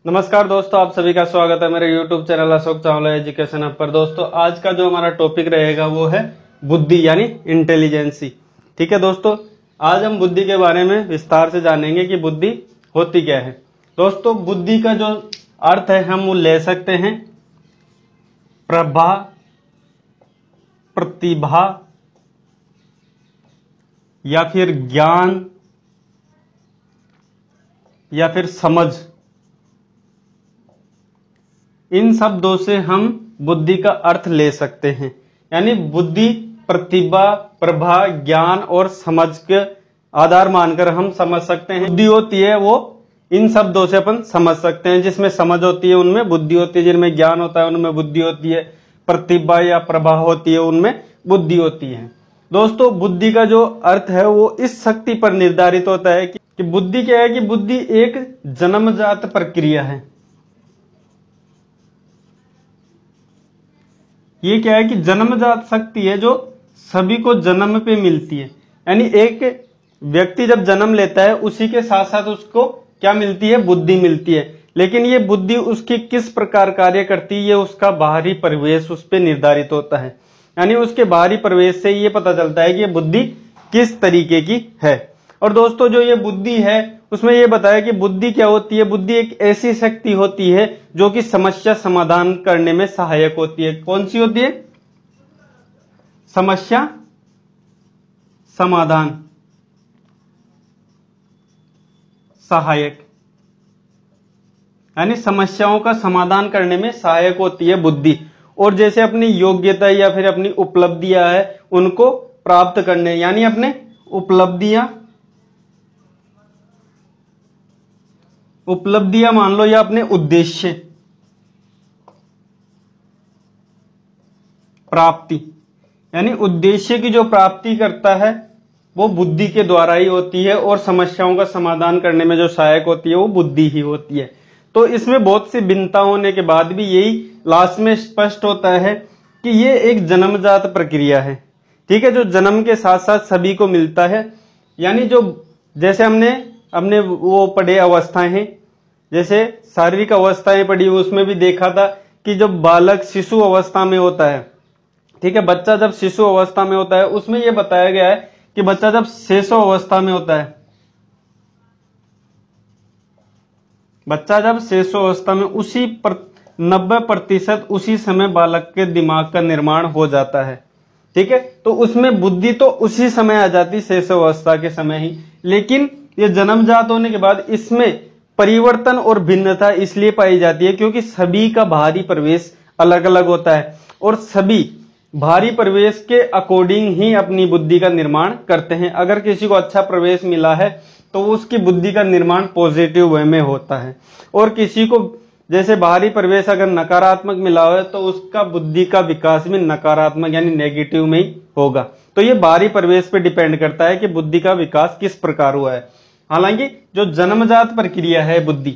नमस्कार दोस्तों, आप सभी का स्वागत है मेरे YouTube channel Ashok Chawla education app पर। दोस्तों, आज का जो हमारा टॉपिक रहेगा वो है बुद्धि यानी इंटेलिजेंसी। ठीक है दोस्तों, आज हम बुद्धि के बारे में विस्तार से जानेंगे कि बुद्धि होती क्या है। दोस्तों, बुद्धि का जो अर्थ है हम वो ले सकते हैं प्रभा, प्रतिभा या फिर ज्ञान या फिर समझ। इन शब्दों से हम बुद्धि का अर्थ ले सकते हैं। यानी बुद्धि प्रतिभा, प्रभा, ज्ञान और समझ के आधार मानकर हम समझ सकते हैं। बुद्धि होती है वो इन शब्दों से अपन समझ सकते हैं। जिसमें समझ होती है उनमें बुद्धि होती है, जिनमें ज्ञान होता है उनमें बुद्धि होती है, प्रतिभा या प्रभा होती है उनमें बुद्धि होती है। दोस्तों, बुद्धि का जो अर्थ है वो इस शक्ति पर निर्धारित होता है कि बुद्धि क्या है कि बुद्धि एक जन्मजात प्रक्रिया है। ये क्या है कि जन्मजात शक्ति है जो सभी को जन्म पे मिलती है। यानी एक व्यक्ति जब जन्म लेता है उसी के साथ साथ उसको क्या मिलती है? बुद्धि मिलती है। लेकिन ये बुद्धि उसकी किस प्रकार कार्य करती है, ये उसका बाहरी परिवेश उस पर निर्धारित होता है। यानी उसके बाहरी परिवेश से ये पता चलता है कि ये बुद्धि किस तरीके की है। और दोस्तों, जो ये बुद्धि है उसमें ये बताया कि बुद्धि क्या होती है। बुद्धि एक ऐसी शक्ति होती है जो कि समस्या समाधान करने में सहायक होती है। कौन सी होती है? समस्या समाधान सहायक, यानी समस्याओं का समाधान करने में सहायक होती है बुद्धि। और जैसे अपनी योग्यता या फिर अपनी उपलब्धियां है उनको प्राप्त करने, यानी अपने उपलब्धियां मान लो या अपने उद्देश्य प्राप्ति, यानी उद्देश्य की जो प्राप्ति करता है वो बुद्धि के द्वारा ही होती है। और समस्याओं का समाधान करने में जो सहायक होती है वो बुद्धि ही होती है। तो इसमें बहुत सी भिन्नता होने के बाद भी यही लास्ट में स्पष्ट होता है कि ये एक जन्मजात प्रक्रिया है। ठीक है, जो जन्म के साथ साथ सभी को मिलता है। यानी जो जैसे हमने वो पढ़े अवस्थाएं हैं, जैसे शारीरिक अवस्थाएं पढ़ी, उसमें भी देखा था कि जब बालक शिशु अवस्था में होता है, ठीक है, बच्चा जब शिशु अवस्था में होता है उसमें यह बताया गया है कि बच्चा जब शेषो अवस्था में होता है, बच्चा जब शेषो अवस्था में 90% उसी समय बालक के दिमाग का निर्माण हो जाता है। ठीक है, तो उसमें बुद्धि तो उसी समय आ जाती, शेषो अवस्था के समय ही। लेकिन ये जन्मजात होने के बाद इसमें परिवर्तन और भिन्नता इसलिए पाई जाती है क्योंकि सभी का बाहरी परिवेश अलग अलग होता है और सभी बाहरी परिवेश के अकॉर्डिंग ही अपनी बुद्धि का निर्माण करते हैं। अगर किसी को अच्छा प्रवेश मिला है तो उसकी बुद्धि का निर्माण पॉजिटिव वे में होता है, और किसी को जैसे बाहरी परिवेश अगर नकारात्मक मिला है तो उसका बुद्धि का विकास भी नकारात्मक यानी नेगेटिव में ही होगा। तो ये बाहरी परिवेश पे डिपेंड करता है कि बुद्धि का विकास किस प्रकार हुआ है। हालांकि जो जन्मजात प्रक्रिया है बुद्धि,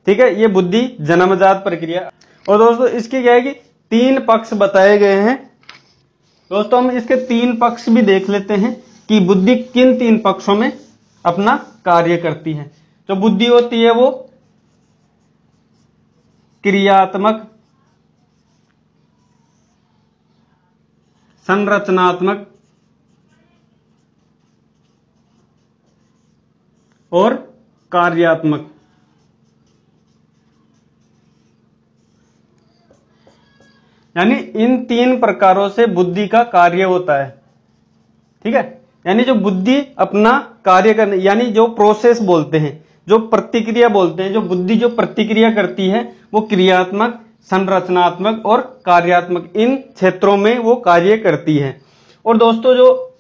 ठीक है, ये बुद्धि जन्मजात प्रक्रिया। और दोस्तों, इसके क्या है कि 3 पक्ष बताए गए हैं। दोस्तों, हम इसके 3 पक्ष भी देख लेते हैं कि बुद्धि किन 3 पक्षों में अपना कार्य करती है। जो बुद्धि होती है वो क्रियात्मक, संरचनात्मक और कार्यात्मक। यानी इन 3 प्रकारों से बुद्धि का कार्य होता है। ठीक है, यानी जो बुद्धि अपना कार्य करने, यानी जो प्रोसेस बोलते हैं, जो प्रतिक्रिया बोलते हैं, जो बुद्धि जो प्रतिक्रिया करती है वो क्रियात्मक, संरचनात्मक और कार्यात्मक, इन क्षेत्रों में वो कार्य करती है। और दोस्तों, जो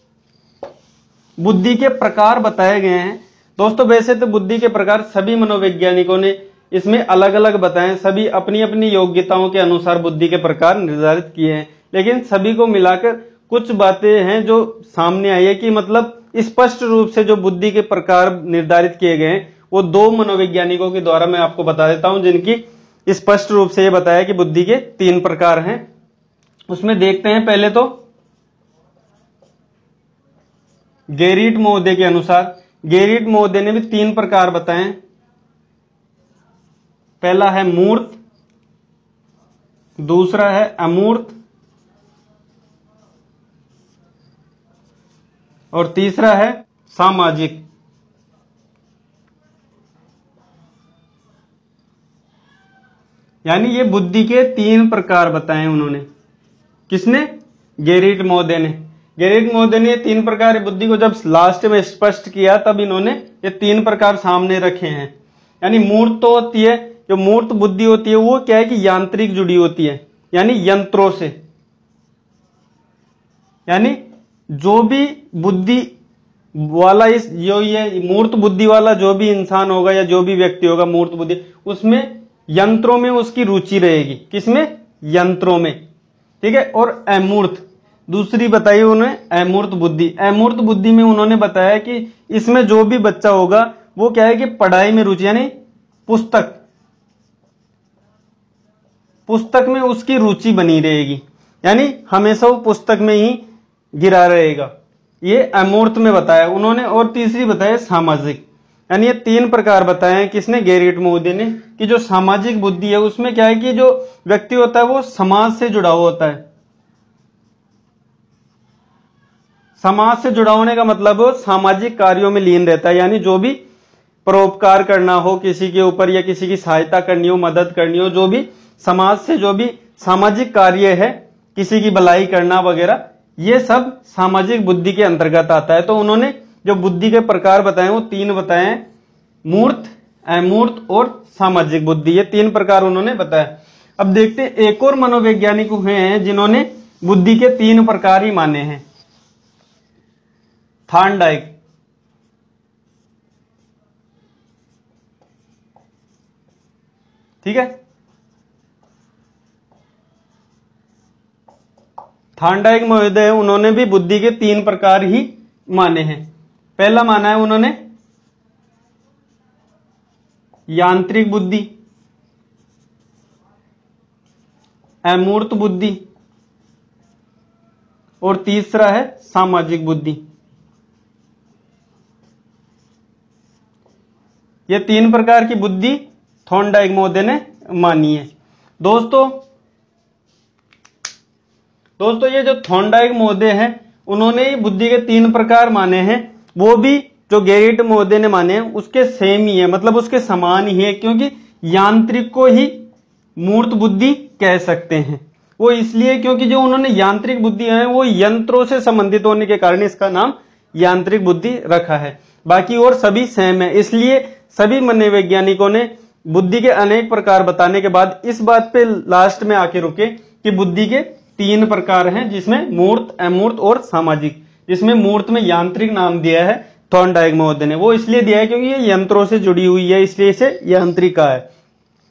बुद्धि के प्रकार बताए गए हैं, दोस्तों वैसे तो बुद्धि के प्रकार सभी मनोवैज्ञानिकों ने इसमें अलग अलग बताए, सभी अपनी अपनी योग्यताओं के अनुसार बुद्धि के प्रकार निर्धारित किए हैं। लेकिन सभी को मिलाकर कुछ बातें हैं जो सामने आई है कि मतलब स्पष्ट रूप से जो बुद्धि के प्रकार निर्धारित किए गए हैं वो 2 मनोवैज्ञानिकों के द्वारा मैं आपको बता देता हूं, जिनकी स्पष्ट रूप से ये बताया कि बुद्धि के 3 प्रकार हैं। उसमें देखते हैं पहले तो गेरिट महोदय के अनुसार, गेरिट महोदय ने भी 3 प्रकार बताए। पहला है मूर्त, दूसरा है अमूर्त और तीसरा है सामाजिक। यानी ये बुद्धि के 3 प्रकार बताए उन्होंने। किसने? गेरिट महोदय ने। गेरिट महोदय ने 3 प्रकार बुद्धि को जब लास्ट में स्पष्ट किया तब इन्होंने ये 3 प्रकार सामने रखे हैं। यानी मूर्त तो होती है, जो मूर्त बुद्धि होती है वो क्या है कि यांत्रिक जुड़ी होती है, यानी यंत्रों से। यानी जो भी बुद्धि वाला ये मूर्त बुद्धि वाला जो भी इंसान होगा या जो भी व्यक्ति होगा मूर्त बुद्धि, उसमें यंत्रों में उसकी रुचि रहेगी। किसमें? यंत्रों में। ठीक है। और अमूर्त दूसरी बताई उन्होंने, अमूर्त बुद्धि। अमूर्त बुद्धि में उन्होंने बताया कि इसमें जो भी बच्चा होगा वो क्या है कि पढ़ाई में रुचि, यानी पुस्तक में उसकी रुचि बनी रहेगी, यानी हमेशा वो पुस्तक में ही गिरा रहेगा। ये अमूर्त में बताया उन्होंने। और तीसरी बताया सामाजिक। यानी ये 3 प्रकार बताए हैं किसने? गेरिट महोदय ने, कि जो सामाजिक बुद्धि है उसमें क्या है कि जो व्यक्ति होता है वो समाज से जुड़ा हुआ होता है। समाज से जुड़ा होने का मतलब वो सामाजिक कार्यों में लीन रहता है। यानी जो भी परोपकार करना हो किसी के ऊपर या किसी की सहायता करनी हो, मदद करनी हो, जो भी समाज से जो भी सामाजिक कार्य है, किसी की भलाई करना वगैरह, ये सब सामाजिक बुद्धि के अंतर्गत आता है। तो उन्होंने जो बुद्धि के प्रकार बताए वो 3 बताए हैं, मूर्त, अमूर्त और सामाजिक बुद्धि। ये 3 प्रकार उन्होंने बताया। अब देखते हैं एक और मनोवैज्ञानिक हैं जिन्होंने बुद्धि के 3 प्रकार ही माने हैं। थॉर्नडाइक। ठीक है। थॉर्नडाइक महोदय उन्होंने भी बुद्धि के 3 प्रकार ही माने हैं। पहला माना है उन्होंने यांत्रिक बुद्धि, अमूर्त बुद्धि और तीसरा है सामाजिक बुद्धि। ये 3 प्रकार की बुद्धि थॉर्नडाइक महोदय ने मानी है। दोस्तों ये जो थॉर्नडाइक महोदय हैं उन्होंने ही बुद्धि के 3 प्रकार माने हैं, वो भी जो गेरिट महोदय ने माने हैं उसके सेम ही है, मतलब उसके समान ही है। क्योंकि यांत्रिक को ही मूर्त बुद्धि कह सकते हैं। वो इसलिए क्योंकि जो उन्होंने यांत्रिक बुद्धि है वो यंत्रों से संबंधित होने के कारण इसका नाम यांत्रिक बुद्धि रखा है। बाकी और सभी सेम है। इसलिए सभी मनोवैज्ञानिकों ने बुद्धि के अनेक प्रकार बताने के बाद इस बात पे लास्ट में आके रुके कि बुद्धि के 3 प्रकार हैं, जिसमें मूर्त, अमूर्त और सामाजिक। जिसमें मूर्त में यांत्रिक नाम दिया है थॉर्नडाइक महोदय ने, वो इसलिए दिया है क्योंकि ये यंत्रों से जुड़ी हुई है, इसलिए इसे यांत्रिक कहा है।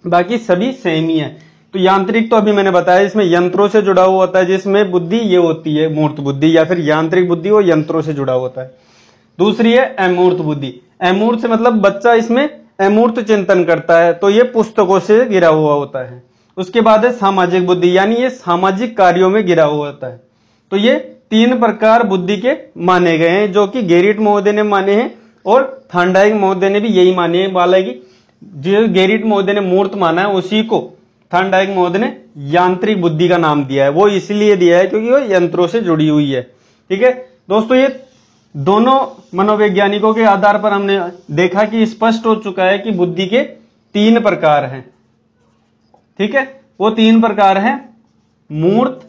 बाकी सभी सेम ही है। तो यांत्रिक तो अभी मैंने बताया इसमें यंत्रों से जुड़ा हुआ होता है, जिसमें बुद्धि ये होती है मूर्त बुद्धि या फिर यांत्रिक बुद्धि, वो यंत्रों से जुड़ा होता है। दूसरी है अमूर्त बुद्धि। अमूर्त से मतलब बच्चा इसमें अमूर्त चिंतन करता है, तो ये पुस्तकों से गिरा हुआ होता है। उसके बाद है सामाजिक बुद्धि, यानी ये सामाजिक कार्यों में गिरा हुआ होता है। तो ये 3 प्रकार बुद्धि के माने गए हैं, जो कि गेरिट महोदय ने माने हैं और थॉर्नडाइक महोदय ने भी यही माने हैं। हालांकि जो गेरिट महोदय ने मूर्त माना है उसी को थॉर्नडाइक महोदय ने यांत्रिक बुद्धि का नाम दिया है। वो इसलिए दिया है क्योंकि वो यंत्रों से जुड़ी हुई है। ठीक है दोस्तों, ये दोनों मनोवैज्ञानिकों के आधार पर हमने देखा कि स्पष्ट हो चुका है कि बुद्धि के 3 प्रकार हैं। ठीक है, वो 3 प्रकार हैं मूर्त,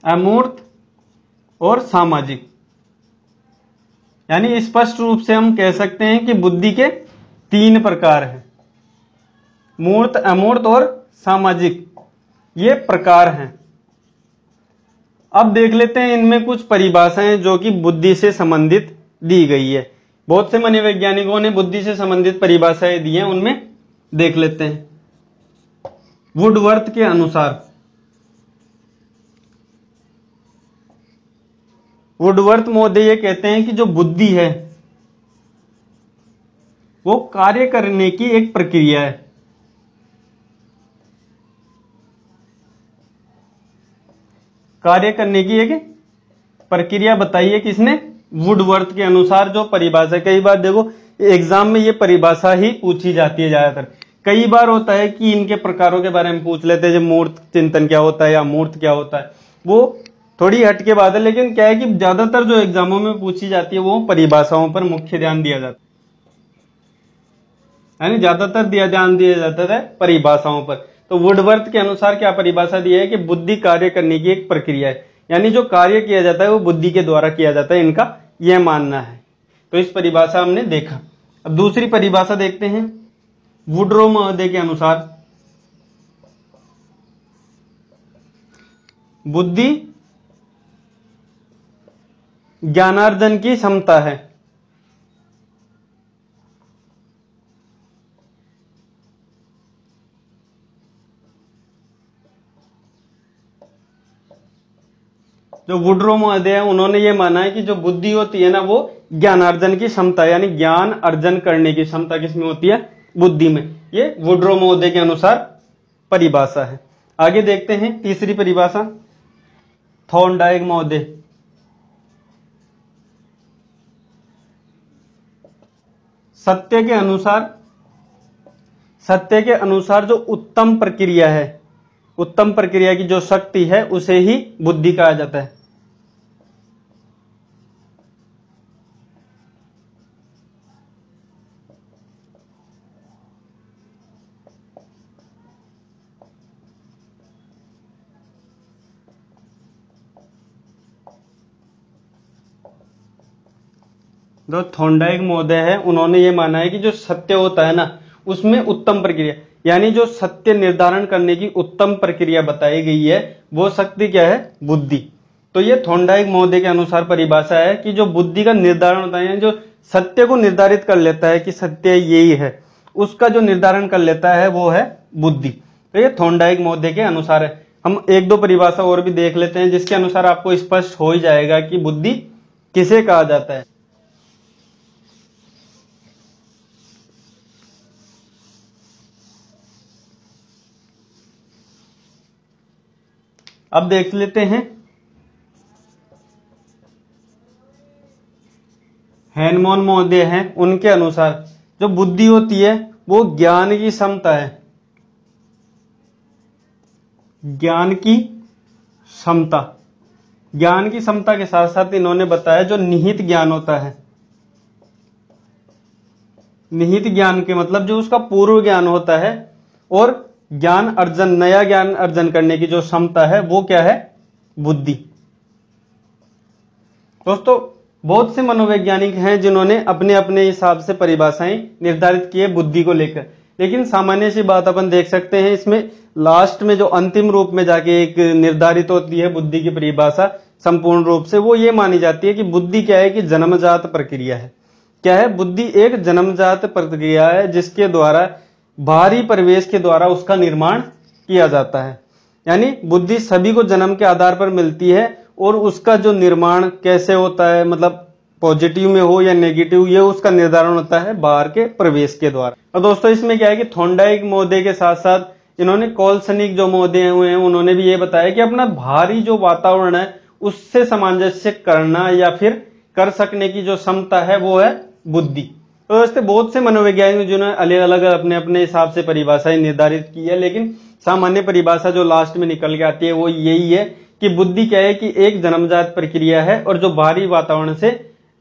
अमूर्त और सामाजिक। यानी स्पष्ट रूप से हम कह सकते हैं कि बुद्धि के 3 प्रकार हैं, मूर्त, अमूर्त और सामाजिक, ये प्रकार हैं। अब देख लेते हैं इनमें कुछ परिभाषाएं जो कि बुद्धि से संबंधित दी गई है। बहुत से मनोवैज्ञानिकों ने बुद्धि से संबंधित परिभाषाएं दी हैं, उनमें देख लेते हैं। वुडवर्थ के अनुसार, वुडवर्थ महोदय ये कहते हैं कि जो बुद्धि है वो कार्य करने की एक प्रक्रिया है। कार्य करने की एक प्रक्रिया बताई है किसने? वुडवर्थ के अनुसार। जो परिभाषा, कई बार देखो एग्जाम में ये परिभाषा ही पूछी जाती है ज्यादातर कई बार होता है कि इनके प्रकारों के बारे में पूछ लेते हैं, जब मूर्त चिंतन क्या होता है या मूर्त क्या होता है, वो थोड़ी हटके बात है। लेकिन क्या है कि ज्यादातर जो एग्जामों में पूछी जाती है वो परिभाषाओं पर मुख्य ध्यान दिया जाता है, यानी ज्यादातर ध्यान दिया जाता है परिभाषाओं पर। तो वुडवर्थ के अनुसार क्या परिभाषा दी है कि बुद्धि कार्य करने की एक प्रक्रिया है, यानी जो कार्य किया जाता है वो बुद्धि के द्वारा किया जाता है, इनका यह मानना है। तो इस परिभाषा हमने देखा। अब दूसरी परिभाषा देखते हैं। वुड्रो महोदय के अनुसार बुद्धि ज्ञानार्जन की क्षमता है। जो वुड्रो महोदय है उन्होंने ये माना है कि जो बुद्धि होती है ना वो ज्ञानार्जन की क्षमता, यानी ज्ञान अर्जन करने की क्षमता किसमें होती है? बुद्धि में। ये वुड्रो महोदय के अनुसार परिभाषा है। आगे देखते हैं तीसरी परिभाषा, थॉर्नडाइक महोदय। सत्य के अनुसार जो उत्तम प्रक्रिया है, उत्तम प्रक्रिया की जो शक्ति है उसे ही बुद्धि कहा जाता है। जो थॉर्नडाइक महोदय है उन्होंने ये माना है कि जो सत्य होता है ना उसमें उत्तम प्रक्रिया, यानी जो सत्य निर्धारण करने की उत्तम प्रक्रिया बताई गई है वो शक्ति क्या है? बुद्धि। तो ये थॉर्नडाइक महोदय के अनुसार परिभाषा है कि जो बुद्धि का निर्धारण होता है, जो सत्य को निर्धारित कर लेता है कि सत्य यही है, उसका जो निर्धारण कर लेता है वो है बुद्धि। तो ये थॉर्नडाइक महोदय के अनुसार है। हम एक दो परिभाषा और भी देख लेते हैं जिसके अनुसार आपको स्पष्ट हो ही जाएगा कि बुद्धि किसे कहा जाता है। अब देख लेते हैं हैनमॉन महोदय हैं, उनके अनुसार जो बुद्धि होती है वो ज्ञान की क्षमता है। ज्ञान की क्षमता, ज्ञान की क्षमता के साथ साथ इन्होंने बताया जो निहित ज्ञान होता है, निहित ज्ञान के मतलब जो उसका पूर्व ज्ञान होता है, और ज्ञान अर्जन, नया ज्ञान अर्जन करने की जो क्षमता है वो क्या है? बुद्धि। दोस्तों बहुत से मनोवैज्ञानिक हैं जिन्होंने अपने अपने हिसाब से परिभाषाएं निर्धारित की है बुद्धि को लेकर, लेकिन सामान्य सी बात अपन देख सकते हैं इसमें लास्ट में जो अंतिम रूप में जाके एक निर्धारित होती है बुद्धि की परिभाषा संपूर्ण रूप से, वो ये मानी जाती है कि बुद्धि क्या है कि जन्मजात प्रक्रिया है। क्या है? बुद्धि एक जन्मजात प्रक्रिया है जिसके द्वारा बाहरी परिवेश के द्वारा उसका निर्माण किया जाता है। यानी बुद्धि सभी को जन्म के आधार पर मिलती है और उसका जो निर्माण कैसे होता है, मतलब पॉजिटिव में हो या नेगेटिव, ये उसका निर्धारण होता है बाहर के प्रवेश के द्वारा। और दोस्तों इसमें क्या है कि थॉर्नडाइक महोदय के साथ साथ इन्होंने कोलसनिक जो महोदय हुए हैं उन्होंने भी ये बताया कि अपना बाहरी जो वातावरण है उससे सामंजस्य करना या फिर कर सकने की जो क्षमता है वो है बुद्धि। तो दोस्तों बहुत से मनोवैज्ञानिक जिन्होंने अलग अलग अपने अपने हिसाब से परिभाषाएं निर्धारित की है, लेकिन सामान्य परिभाषा जो लास्ट में निकल के आती है वो यही है कि बुद्धि क्या है कि एक जन्मजात प्रक्रिया है और जो बाहरी वातावरण से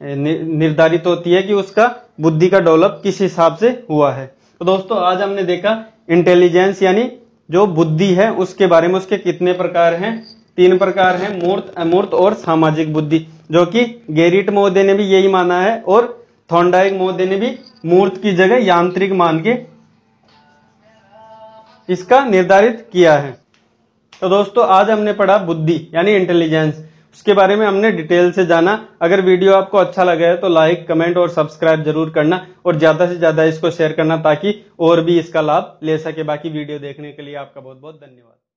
निर्धारित होती है कि उसका बुद्धि का डेवलप किस हिसाब से हुआ है। तो दोस्तों आज हमने देखा इंटेलिजेंस यानी जो बुद्धि है उसके बारे में, उसके कितने प्रकार हैं? 3 प्रकार हैं, मूर्त, अमूर्त और सामाजिक बुद्धि, जो कि गेरिट महोदय ने भी यही माना है और थॉर्नडाइक महोदय ने भी मूर्त की जगह यांत्रिक मान के इसका निर्धारित किया है। तो दोस्तों आज हमने पढ़ा बुद्धि यानी इंटेलिजेंस, उसके बारे में हमने डिटेल से जाना। अगर वीडियो आपको अच्छा लगा है तो लाइक, कमेंट और सब्सक्राइब जरूर करना और ज्यादा से ज्यादा इसको शेयर करना ताकि और भी इसका लाभ ले सके। बाकी वीडियो देखने के लिए आपका बहुत बहुत धन्यवाद।